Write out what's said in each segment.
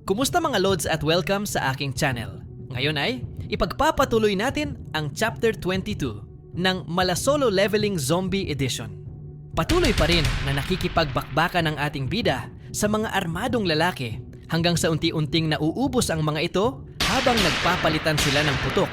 Kumusta mga Lods at welcome sa aking channel. Ngayon ay ipagpapatuloy natin ang Chapter 22 ng Malasolo Leveling Zombie Edition. Patuloy pa rin na nakikipagbakbakan ang ating bida sa mga armadong lalaki hanggang sa unti-unting nauubos ang mga ito habang nagpapalitan sila ng putok.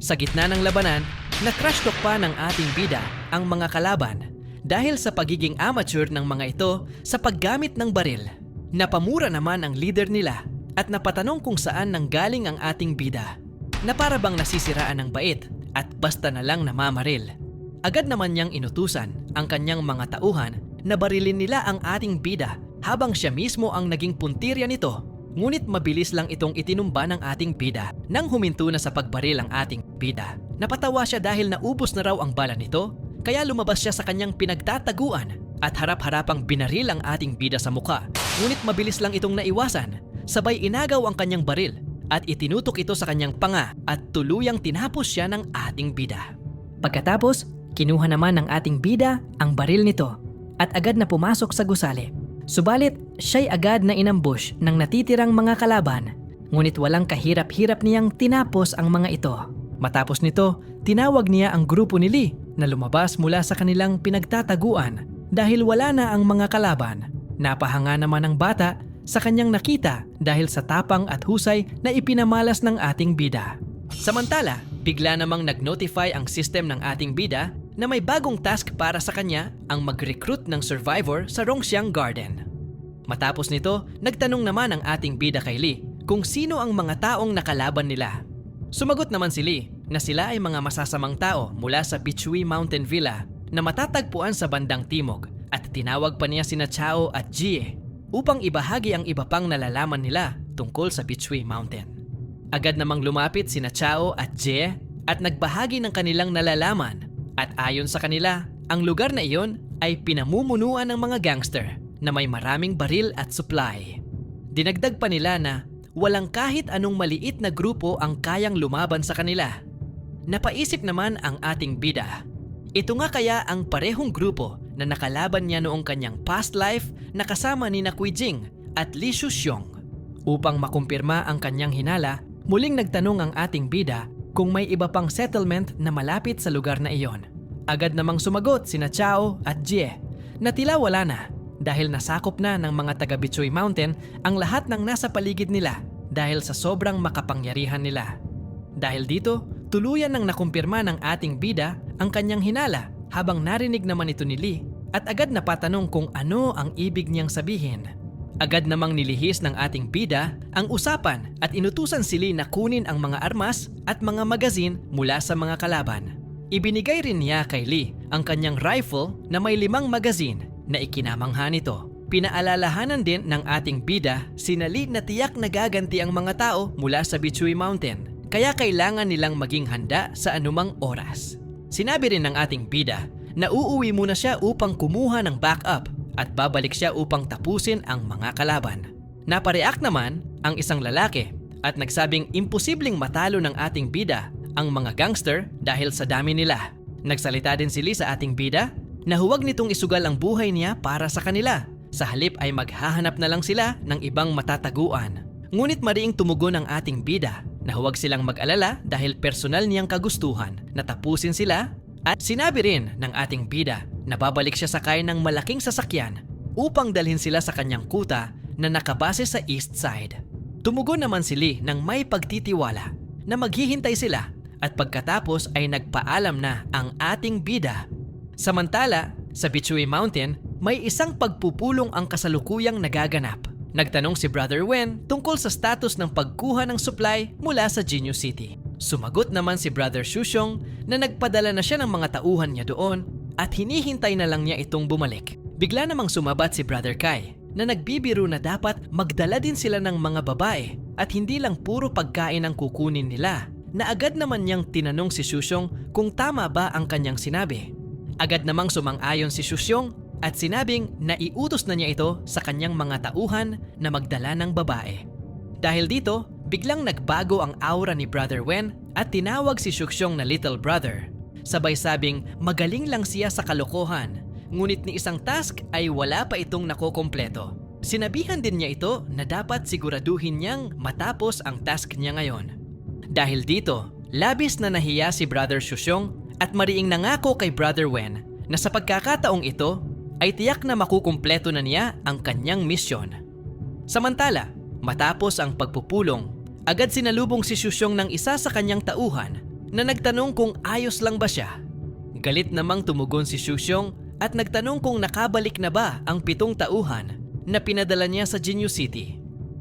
Sa gitna ng labanan, na-crash talk pa ng ating bida ang mga kalaban dahil sa pagiging amateur ng mga ito sa paggamit ng baril. Napamura naman ang leader nila at napatanong kung saan nanggaling ang ating bida na para bang nasisiraan ng bait at basta na lang namamaril. Agad naman niyang inutusan ang kanyang mga tauhan na barilin nila ang ating bida habang siya mismo ang naging puntirya nito. Ngunit mabilis lang itong itinumba ng ating bida nang huminto na sa pagbaril ang ating bida. Napatawa siya dahil naubos na raw ang bala nito kaya lumabas siya sa kanyang pinagtataguan at harap-harapang binaril ang ating bida sa muka. Ngunit mabilis lang itong naiwasan. Sabay inagaw ang kanyang baril at itinutok ito sa kanyang panga at tuluyang tinapos siya ng ating bida. Pagkatapos, kinuha naman ng ating bida ang baril nito at agad na pumasok sa gusali. Subalit, siya'y agad na inambush ng natitirang mga kalaban. Ngunit walang kahirap-hirap niyang tinapos ang mga ito. Matapos nito, tinawag niya ang grupo ni Lee na lumabas mula sa kanilang pinagtataguan dahil wala na ang mga kalaban. Napahanga naman ang bata sa kanyang nakita dahil sa tapang at husay na ipinamalas ng ating bida. Samantala, bigla namang nag-notify ang system ng ating bida na may bagong task para sa kanya ang mag-recruit ng survivor sa Rongxiang Garden. Matapos nito, nagtanong naman ang ating bida kay Lee kung sino ang mga taong nakalaban nila. Sumagot naman si Lee na sila ay mga masasamang tao mula sa Bichui Mountain Villa na matatagpuan sa bandang timog at tinawag pa niya sina Chao at Jie upang ibahagi ang iba pang nalalaman nila tungkol sa Bichui Mountain. Agad namang lumapit sina Chao at Jie at nagbahagi ng kanilang nalalaman at ayon sa kanila, ang lugar na iyon ay pinamumunuan ng mga gangster na may maraming baril at supply. Dinagdag pa nila na walang kahit anong maliit na grupo ang kayang lumaban sa kanila. Napaisip naman ang ating bida. Ito nga kaya ang parehong grupo na nakalaban niya noong kanyang past life na kasama ni Kui Jing at Li Shuxiong. Upang makumpirma ang kanyang hinala, muling nagtanong ang ating bida kung may iba pang settlement na malapit sa lugar na iyon. Agad namang sumagot sina Chao at Jie na tila wala na dahil nasakop na ng mga taga Bichui Mountain ang lahat ng nasa paligid nila dahil sa sobrang makapangyarihan nila. Dahil dito, tuluyan nang nakumpirma ng ating bida ang kanyang hinala habang narinig naman ito ni Lee at agad na patanong kung ano ang ibig niyang sabihin. Agad namang nilihis ng ating bida ang usapan at inutusan si Lee na kunin ang mga armas at mga magazine mula sa mga kalaban. Ibinigay rin niya kay Lee ang kanyang rifle na may 5 magazine na ikinamangha nito. Pinaalalahanan din ng ating bida sina Lee na tiyak nagaganti ang mga tao mula sa Bichui Mountain. Kaya kailangan nilang maging handa sa anumang oras. Sinabi rin ng ating bida na uuwi muna siya upang kumuha ng backup at babalik siya upang tapusin ang mga kalaban. Napareact naman ang isang lalaki at nagsabing imposibleng matalo ng ating bida ang mga gangster dahil sa dami nila. Nagsalita din si Lee sa ating bida na huwag nitong isugal ang buhay niya para sa kanila. Sa halip ay maghahanap na lang sila ng ibang matataguan. Ngunit mariing tumugon ang ating bida na huwag silang mag-alala dahil personal niyang kagustuhan na tapusin sila at sinabi rin ng ating bida na babalik siya sakay ng malaking sasakyan upang dalhin sila sa kanyang kuta na nakabase sa east side. Tumugon naman si Lee ng may pagtitiwala na maghihintay sila at pagkatapos ay nagpaalam na ang ating bida. Samantala, sa Bichui Mountain, may isang pagpupulong ang kasalukuyang nagaganap. Nagtanong si Brother Wen tungkol sa status ng pagkuha ng supply mula sa Jinyu City. Sumagot naman si Brother Shuxiong na nagpadala na siya ng mga tauhan niya doon at hinihintay na lang niya itong bumalik. Bigla namang sumabat si Brother Kai na nagbibiro na dapat magdala din sila ng mga babae at hindi lang puro pagkain ang kukunin nila, na agad naman niyang tinanong si Shuxiong kung tama ba ang kanyang sinabi. Agad namang sumang-ayon si Shuxiong at sinabing na iutos na niya ito sa kanyang mga tauhan na magdala ng babae. Dahil dito, biglang nagbago ang aura ni Brother Wen at tinawag si Shuxiong na little brother. Sabay sabing magaling lang siya sa kalokohan, ngunit ni isang task ay wala pa itong nakokompleto. Sinabihan din niya ito na dapat siguraduhin niyang matapos ang task niya ngayon. Dahil dito, labis na nahiya si Brother Shushong at mariing nangako kay Brother Wen na sa pagkakataong ito ay tiyak na makukumpleto na niya ang kanyang misyon. Samantala, matapos ang pagpupulong, agad sinalubong si Shushong ng isa sa kanyang tauhan na nagtanong kung ayos lang ba siya. Galit namang tumugon si Shushong at nagtanong kung nakabalik na ba ang 7 tauhan na pinadala niya sa Jinyu City.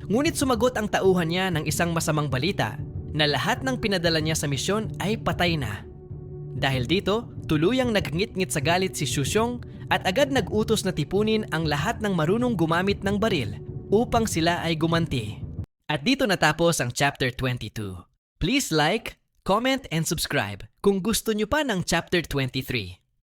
Ngunit sumagot ang tauhan niya ng isang masamang balita na lahat ng pinadala niya sa misyon ay patay na. Dahil dito, tuluyang nagngit-ngit sa galit si Shushong at agad nag-utos na tipunin ang lahat ng marunong gumamit ng baril upang sila ay gumanti. At dito natapos ang Chapter 22. Please like, comment, and subscribe kung gusto nyo pa ng Chapter 23.